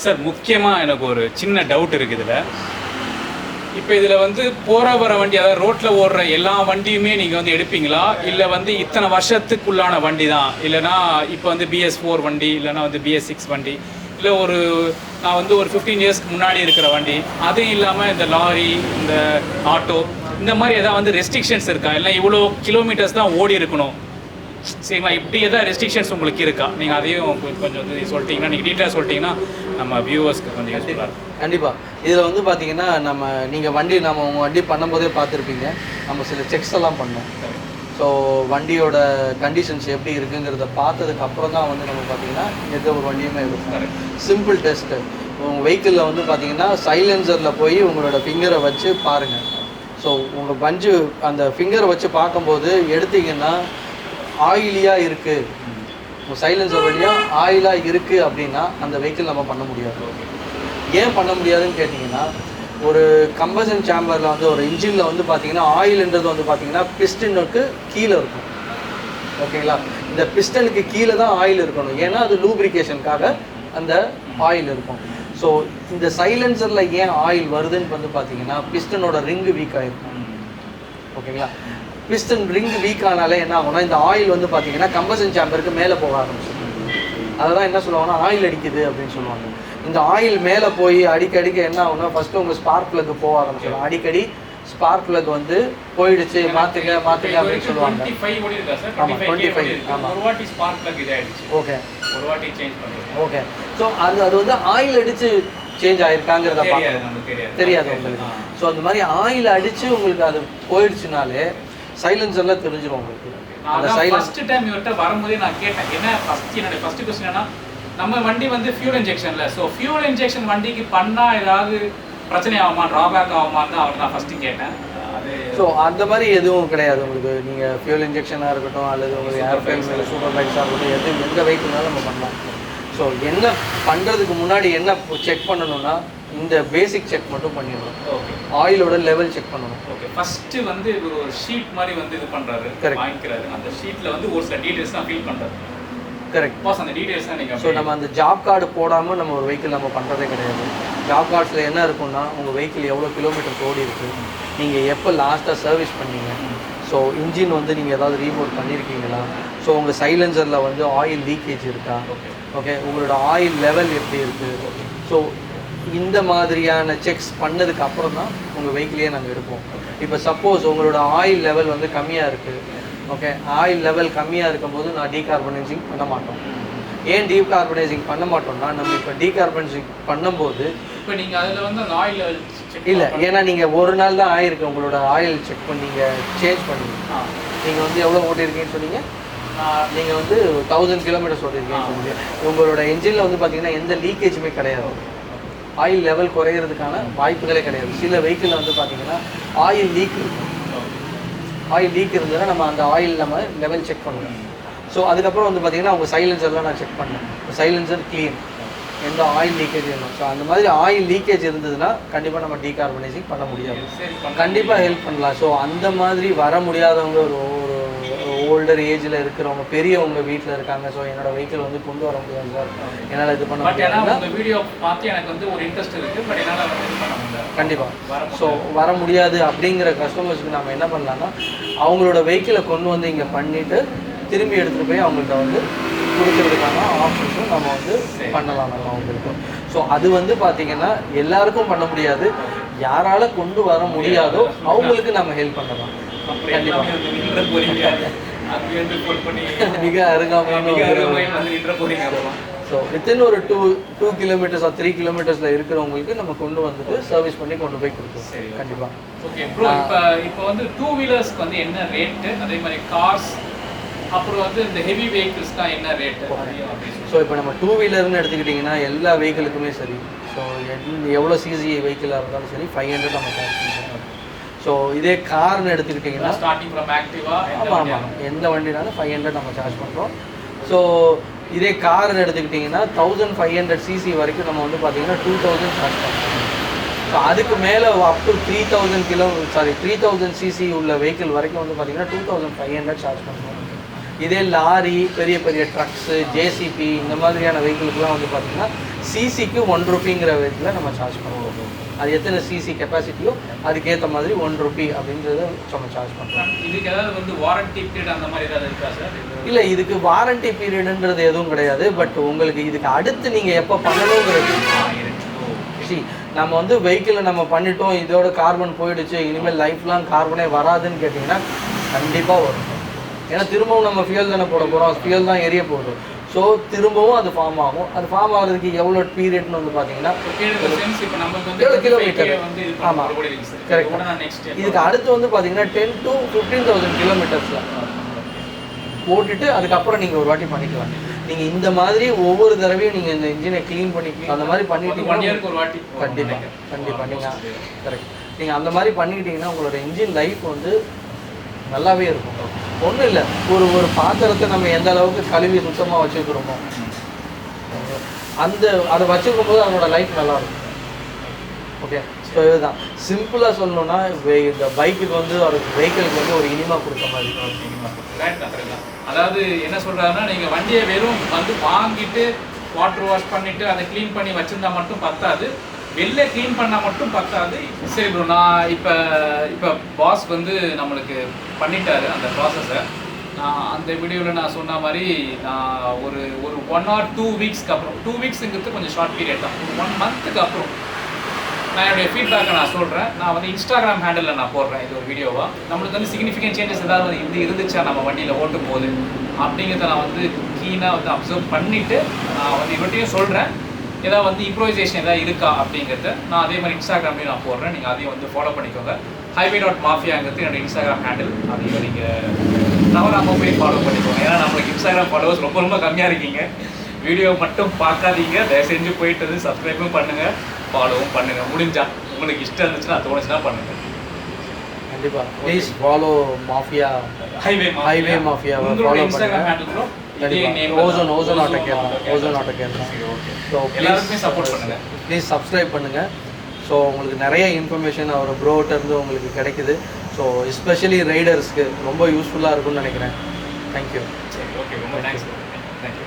Sir முக்கியமாக எனக்கு ஒரு சின்ன டவுட் இருக்குது இதில். இப்போ இதில் வந்து போகிற வர வண்டி, அதாவது ரோட்டில் ஓடுற எல்லா வண்டியுமே நீங்கள் வந்து எடுப்பீங்களா, இல்லை வந்து இத்தனை வருஷத்துக்குள்ளான வண்டி தான், இல்லைனா இப்போ வந்து BS4 வண்டி, இல்லைனா வந்து BS6 வண்டி, இல்லை நான் வந்து ஒரு 15 இயர்ஸ்க்கு முன்னாடி இருக்கிற வண்டி, அதுவும் இல்லாமல் இந்த லாரி, இந்த ஆட்டோ, இந்த மாதிரி எதாவது வந்து ரெஸ்ட்ரிக்ஷன்ஸ் இருக்கா, இல்லை இவ்வளோ கிலோமீட்டர்ஸ் தான் ஓடி இருக்கணும், சரிங்களா? இப்படி எதாவது ரெஸ்ட்ரிக்ஷன்ஸ் உங்களுக்கு இருக்கா? நீங்கள் அதையும் கொஞ்சம் வந்து சொல்லிட்டீங்கன்னா, நீங்கள் டீட்டெயிலாக சொல்லிட்டீங்கன்னா நம்ம வியூவர்ஸ்க்கு கொஞ்சம் யூஸ்ஃபுல்லாக இருக்கும். கண்டிப்பாக. இதில் வந்து பார்த்தீங்கன்னா நீங்கள் வண்டி உங்கள் வண்டி பண்ணும்போதே பார்த்துருப்பீங்க, நம்ம சில செக்ஸ் எல்லாம் பண்ணோம். ஸோ வண்டியோட கண்டிஷன்ஸ் எப்படி இருக்குங்கிறத பார்த்ததுக்கு அப்புறம் தான் வந்து நம்ம பார்த்தீங்கன்னா எந்த ஒரு வண்டியுமே இருக்கும். Simple test. உங்கள் வெஹிக்கிளில் வந்து பார்த்தீங்கன்னா சைலன்சரில் போய் உங்களோட ஃபிங்கரை வச்சு பாருங்கள். ஸோ உங்கள் பஞ்சு அந்த ஃபிங்கரை வச்சு பார்க்கும்போது எடுத்திங்கன்னா ஆயிலியாக இருக்குது, உங்கள் சைலன்சர் வழியாக ஆயிலாக இருக்குது அப்படின்னா அந்த வெஹிக்கிள் நம்ம பண்ண முடியாது. ஏன் பண்ண முடியாதுன்னு கேட்டிங்கன்னா, ஒரு கம்பஷன் சேம்பரில் வந்து ஒரு இன்ஜினில் வந்து பார்த்தீங்கன்னா ஆயில்ன்றது வந்து பார்த்தீங்கன்னா பிஸ்டனுக்கு கீழே இருக்கும். ஓகேங்களா? இந்த பிஸ்டனுக்கு கீழே தான் ஆயில் இருக்கணும், ஏன்னா அது லூப்ரிகேஷனுக்காக அந்த ஆயில் இருக்கும். ஸோ இந்த சைலன்சரில் ஏன் ஆயில் வருதுன்னு வந்து பார்த்தீங்கன்னா பிஸ்டனோட ரிங்கு வீக் ஆகிருக்கும். ஓகேங்களா? பிஸ்டன் ரிங் வீக் ஆனாலே என்ன ஆகும்னா இந்த ஆயில் வந்து பார்த்தீங்கன்னா கம்பஷன் சேம்பருக்கு மேலே போக ஆரம்பிச்சிடும். அதெல்லாம் என்ன சொல்லுவாங்கன்னா ஆயில் அடிக்குது அப்படின்னு சொல்லுவாங்க. இந்த ஆயில் மேலே போய் அடிக்க என்ன ஆகும்னா ஃபஸ்ட்டு உங்கள் ஸ்பார்க் ப்ளக் போக ஆரம்பிச்சிடும். அடிக்கடி ஸ்பார்க் ப்ளக் வந்து போயிடுச்சு, மாற்றுங்க அப்படின்னு சொல்லுவாங்க. ஆமாம், 25. ஆமாம், ஓகே ஓகே. ஸோ அது வந்து ஆயில் அடித்து சேஞ்ச் ஆகிருக்காங்கிறத பார்க்க தெரியாது உங்களுக்கு. ஸோ அந்த மாதிரி ஆயில் அடித்து உங்களுக்கு அது போயிடுச்சுனாலே சைலன்சர்லாம் தெரிஞ்சிடும் உங்களுக்கு. அந்த ஃபர்ஸ்ட் டைம் இவர்கிட்ட வரும்போதே நான் கேட்டேன், என்னோட ஃபர்ஸ்ட் கொஸ்டின் என்ன, நம்ம வண்டி வந்து ஃபியூல் இன்ஜெக்ஷன்ல, ஸோ ஃபியூல் இன்ஜெக்ஷன் வண்டிக்கு பண்ணால் ஏதாவது பிரச்சனை ஆகுமா, ட்ராபேக் ஆகுமான்னு அவர் நான் ஃபஸ்ட்டு கேட்டேன். ஸோ அந்த மாதிரி எதுவும் கிடையாது உங்களுக்கு. நீங்கள் ஃபியூல் இன்ஜெக்ஷனாக இருக்கட்டும் அல்லது உங்களுக்கு ஏர்ஃபைல் மேலே சூப்பர் பைக்ஸாக இருக்கட்டும், எந்த வெஹிக்கிள்னாலும் நம்ம பண்ணலாம். ஸோ என்ன பண்ணுறதுக்கு முன்னாடி என்ன செக் பண்ணணும்னா இந்த பேசிக் செக் மட்டும் பண்ணிடணும். ஓகே, ஆயிலோட லெவல் செக் பண்ணணும். ஓகே, ஃபஸ்ட்டு வந்து ஒரு ஷீட் மாதிரி வந்து இது பண்ணுறாரு, வாங்கிக்கிறாரு. அந்த ஷீட்டில் வந்து ஒரு சில டீட்டெயில்ஸ் தான் ஃபில் பண்ணுறாரு. கரெக்ட். பாஸ் அந்த டீட்டெயில்ஸ் தான் நீங்கள். ஸோ நம்ம அந்த ஜாப் கார்டு போடாமல் நம்ம ஒரு வெஹிக்கிள் நம்ம பண்ணுறதே கிடையாது. ஜாப் கார்ட்ஸில் என்ன இருக்குன்னா உங்கள் வெஹிக்கிள் எவ்வளோ கிலோமீட்டர் ஓடி இருக்குது, நீங்கள் எப்போ லாஸ்ட்டாக சர்வீஸ் பண்ணீங்க, ஸோ இன்ஜின் வந்து நீங்கள் ஏதாவது ரீபோர்ட் பண்ணியிருக்கீங்களா, ஸோ உங்கள் சைலன்சரில் வந்து ஆயில் லீக்கேஜ் இருக்கா, ஓகே, உங்களோட ஆயில் லெவல் எப்படி இருக்குது. ஸோ இந்த மாதிரியான செக்ஸ் பண்ணதுக்கு அப்புறம் தான் உங்கள் வெஹிக்கிளையே நாங்கள் எடுப்போம். இப்போ சப்போஸ் உங்களோட ஆயில் லெவல் வந்து கம்மியாக இருக்குது, ஓகே, ஆயில் லெவல் கம்மியாக இருக்கும்போது நான் டீகார்பனைசிங் பண்ண மாட்டோம். ஏன் டீகார்பனைசிங் பண்ண மாட்டோம்னா நம்ம இப்போ டீகார்பனைசிங் பண்ணும்போது இப்போ நீங்கள் அதில் வந்து அந்த ஆயில் லெவல் இல்லை, ஏன்னா நீங்கள் ஒரு நாள் தான் ஆயிருக்கு உங்களோட ஆயில் செக் பண்ணி நீங்கள் சேஞ்ச் பண்ணீங்க. நீங்கள் வந்து எவ்வளோ ஓட்டியிருக்கீங்கன்னு சொன்னீங்க, நீங்கள் வந்து 1000 கிலோமீட்டர்ஸ் ஓட்டியிருக்கீங்கன்னு சொன்னீங்க. உங்களோட என்ஜினில் வந்து பார்த்தீங்கன்னா எந்த லீக்கேஜுமே கிடையாது, ஆயில் லெவல் குறையிறதுக்கான வாய்ப்புகளே கிடையாது. சில வெஹிக்கிளில் வந்து பார்த்தீங்கன்னா ஆயில் லீக் இருக்கும். ஆயில் லீக் இருந்ததுன்னா நம்ம அந்த ஆயில் நம்ம லெவல் செக் பண்ணுவோம். ஸோ அதுக்கப்புறம் வந்து பார்த்தீங்கன்னா உங்கள் சைலன்சர்லாம் நான் செக் பண்ணேன், சைலன்சர் க்ளீன், எந்த ஆயில் லீக்கேஜ் வேணும். ஸோ அந்த மாதிரி ஆயில் லீக்கேஜ் இருந்ததுன்னா கண்டிப்பாக நம்ம டீகார்பனைசிங் பண்ண முடியாது. கண்டிப்பாக ஹெல்ப் பண்ணலாம். ஸோ அந்த மாதிரி வர முடியாதவங்க, ஒரு ஓல்டர் ஏஜில் இருக்கிறவங்க, பெரியவங்க வீட்டில் இருக்காங்க, ஸோ என்னோட வெஹிக்கிள் வந்து கொண்டு வர முடியாது சார், என்னால் இது பண்ண முடியாது. வீடியோ பார்த்து எனக்கு வந்து ஒரு இன்ட்ரெஸ்ட் இருக்குது, பட் என்னால் இது பண்ண முடியாது. கண்டிப்பாக. ஸோ வர முடியாது அப்படிங்கிற கஸ்டமர்ஸ்க்கு நம்ம என்ன பண்ணலாம்னா அவங்களோட வெஹிக்கிளை கொண்டு வந்து இங்கே பண்ணிவிட்டு திரும்பி எடுத்துகிட்டு போய் அவங்கள்ட்ட வந்து கொடுக்கறதுக்கான ஆப்ஷன்ஸும் நம்ம வந்து பண்ணலாம் நம்ம அவங்களுக்கு. ஸோ அது வந்து பார்த்திங்கன்னா எல்லாருக்கும் பண்ண முடியாது, யாரால் கொண்டு வர முடியாதோ அவங்களுக்கு நம்ம ஹெல்ப் பண்ணலாம். கண்டிப்பாக மிக அருகாமையான. ஸோ வித்தின் ஒரு 2 கிலோமீட்டர்ஸ் ஆர் 3 கிலோமீட்டர்ஸில் இருக்கிறவங்களுக்கு நம்ம கொண்டு வந்துட்டு சர்வீஸ் பண்ணி கொண்டு போய் கொடுப்போம். கண்டிப்பாக. ஓகே ப்ரோ, இப்போ வந்து 2 வீலர்ஸ்க்கு வந்து என்ன ரேட்டு, அதே மாதிரி கார்ஸ், அப்புறம் வந்து இந்த ஹெவி வெஹிக்கிள்ஸ்லாம் என்ன ரேட்டு? ஸோ இப்போ நம்ம 2 வீலர்னு எடுத்துக்கிட்டிங்கன்னா எல்லா வெஹிக்கிளுக்குமே சரி, ஸோ எவ்வளோ சிசி வெஹிக்கிளாக இருந்தாலும் சரி 500 நம்ம சார்ஜ் பண்ணுறோம். ஸோ இதே கார்னு எடுத்துக்கிட்டிங்கன்னா ஸ்டார்டிங் ஃப்ரம் ஆக்டிவா, ஆமாம், எந்த வண்டினாலும் 500 நம்ம சார்ஜ் பண்ணுறோம். ஸோ இதே கார்னு எடுத்துக்கிட்டிங்கன்னா 1500 சிசி வரைக்கும் நம்ம வந்து பார்த்திங்கன்னா 2000 சார்ஜ் பண்ணுறோம். ஸோ அதுக்கு மேலே அப் டு 3000 சிசி உள்ள வெஹிக்கிள் வரைக்கும் வந்து பார்த்திங்கன்னா 2500 சார்ஜ் பண்ணுறோம். இதே லாரி, பெரிய பெரிய ட்ரக்ஸு, ஜேசிபி இந்த மாதிரியான வெஹிக்கிளுக்குலாம் வந்து பார்த்திங்கன்னா சிசிக்கு 1 ரூபிங்கிற விதத்தில் நம்ம சார்ஜ் பண்ணுவோம். அது எத்தனை சிசி கெப்பாசிட்டியோ அதுக்கேற்ற மாதிரி 1 ரூபி அப்படின்றத நம்ம சார்ஜ் பண்ணுறோம். இதுக்கு ஏதாவது வந்து வாரண்டி பீரியட் அந்த மாதிரி ஏதாவது இருக்கா சார்? இல்லை, இதுக்கு வாரண்டி பீரியடுன்றது எதுவும் கிடையாது. பட் உங்களுக்கு இதுக்கு அடுத்து நீங்கள் எப்போ பண்ணணுங்கிறது நம்ம வந்து வெஹிக்கிளில் நம்ம பண்ணிட்டோம், இதோட கார்பன் போயிடுச்சு, இனிமேல் லைஃப் லாங் கார்பனே வராதுன்னு கேட்டிங்கன்னா கண்டிப்பாக வரும். ஏன்னா திரும்பவும் நம்ம ஃபியூல் தானே போட போகிறோம், ஃபியூல் தான் எரிய போகுது. ஸோ திரும்பவும் அது ஃபார்ம் ஆகும். அது ஃபார்ம் ஆகிறதுக்கு எவ்வளோ பீரியட்னு வந்து பார்த்தீங்கன்னா 7 கிலோமீட்டர். ஆமாம், கரெக்ட். இதுக்கு அடுத்து வந்து பார்த்தீங்கன்னா 10 to 15,000 கிலோமீட்டர்ஸில் போட்டுட்டு அதுக்கப்புறம் நீங்கள் ஒரு வாட்டி பண்ணிக்கலாம். நீங்கள் இந்த மாதிரி ஒவ்வொரு தடவையும் நீங்கள் இந்த இன்ஜினை க்ளீன் பண்ணி அந்த மாதிரி பண்ணிட்டீங்கன்னா கண்டிப்பாக நீங்கள் கரெக்ட். நீங்கள் அந்த மாதிரி பண்ணிக்கிட்டீங்கன்னா உங்களோட இன்ஜின் லைஃப் வந்து நல்லாவே இருக்கும். ஒன்றும் இல்லை, ஒரு பாத்திரத்தை நம்ம எந்த அளவுக்கு கழுவி சுத்தமாக வச்சுக்கிறோமோ அதை வச்சுருக்கும் போது அதனோட லைஃப் நல்லாயிருக்கும். ஓகே, ஸோ இதுதான் சிம்பிளாக சொல்லணும்னா இந்த பைக்குக்கு வந்து ஒரு வெஹிக்கிளுக்கு வந்து ஒரு இனிமா கொடுத்த மாதிரி. அதாவது என்ன சொல்கிறாருன்னா, நீங்கள் வண்டியை வெறும் வந்து வாங்கிட்டு வாட்டர் வாஷ் பண்ணிவிட்டு அதை க்ளீன் பண்ணி வச்சுருந்தா மட்டும் பத்தாது, வெளில க்ளீன் பண்ணால் மட்டும் பத்தாது. சரி ப்ரோ, நான் இப்போ பாஸ் வந்து நம்மளுக்கு பண்ணிட்டாரு அந்த ப்ராசஸை. நான் அந்த வீடியோவில் நான் சொன்ன மாதிரி நான் ஒரு 1 or 2 வீக்ஸ்க்கு அப்புறம், 2 வீக்ஸுங்கிறது கொஞ்சம் ஷார்ட் பீரியட் தான், ஒரு 1 மந்த்துக்கு அப்புறம் நான் என்னுடைய ஃபீட்பேக்கை நான் சொல்கிறேன். நான் வந்து இன்ஸ்டாகிராம் ஹேண்டிலில் நான் போடுறேன் இது ஒரு வீடியோவாக. நம்மளுக்கு வந்து சிக்னிஃபிகன்ட் சேஞ்சஸ் ஏதாவது இருந்துச்சா நம்ம வண்டியில் ஓட்டும் போது அப்படிங்கிறத நான் வந்து கீனாக வந்து அப்சர்வ் பண்ணிவிட்டு நான் வந்து இவர்கிட்டையும் சொல்கிறேன். ஏதாவது வந்து இம்ப்ரோவைசேஷன் ஏதாவது இருக்கா அப்படிங்கிறத நான் அதே மாதிரி இன்ஸ்டாகிராம்லேயும் நான் போடுறேன். நீங்கள் அதையும் வந்து ஃபாலோ பண்ணிக்கோங்க. highway.mafia என்னோட இன்ஸ்டாகிராம் ஹேண்டில், அதையும் நீங்கள் தவறாமல் போய் ஃபாலோ பண்ணிக்கோங்க. ஏன்னா நம்மளுக்கு இன்ஸ்டாகிராம் ஃபாலோவர்ஸ் ரொம்ப கம்மியாக இருக்கீங்க. வீடியோ மட்டும் பார்க்காதீங்க, தயவு செஞ்சு போயிட்டு சப்ஸ்கிரைபும் பண்ணுங்கள், ஃபாலோவும் பண்ணுங்கள். முடிஞ்சால் உங்களுக்கு இஷ்டம் இருந்துச்சுன்னா தோணுச்சுன்னா பண்ணுங்கள். கண்டிப்பாக please follow mafia, highway mafia follow Instagram handle bro. OzoneAutocare. So எல்லாருக்குமே சப்போர்ட் பண்ணுங்கள், ப்ளீஸ் சப்ஸ்கிரைப் பண்ணுங்கள். ஸோ உங்களுக்கு நிறைய இன்ஃபர்மேஷன் அவர் ப்ரோட்டருந்து உங்களுக்கு கிடைக்குது. ஸோ எஸ்பெஷலி ரைடர்ஸ்க்கு ரொம்ப யூஸ்ஃபுல்லாக இருக்கும்னு நினைக்கிறேன். தேங்க்யூ. சரி, ஓகே, ரொம்ப தேங்க்ஸ். தேங்க்யூ.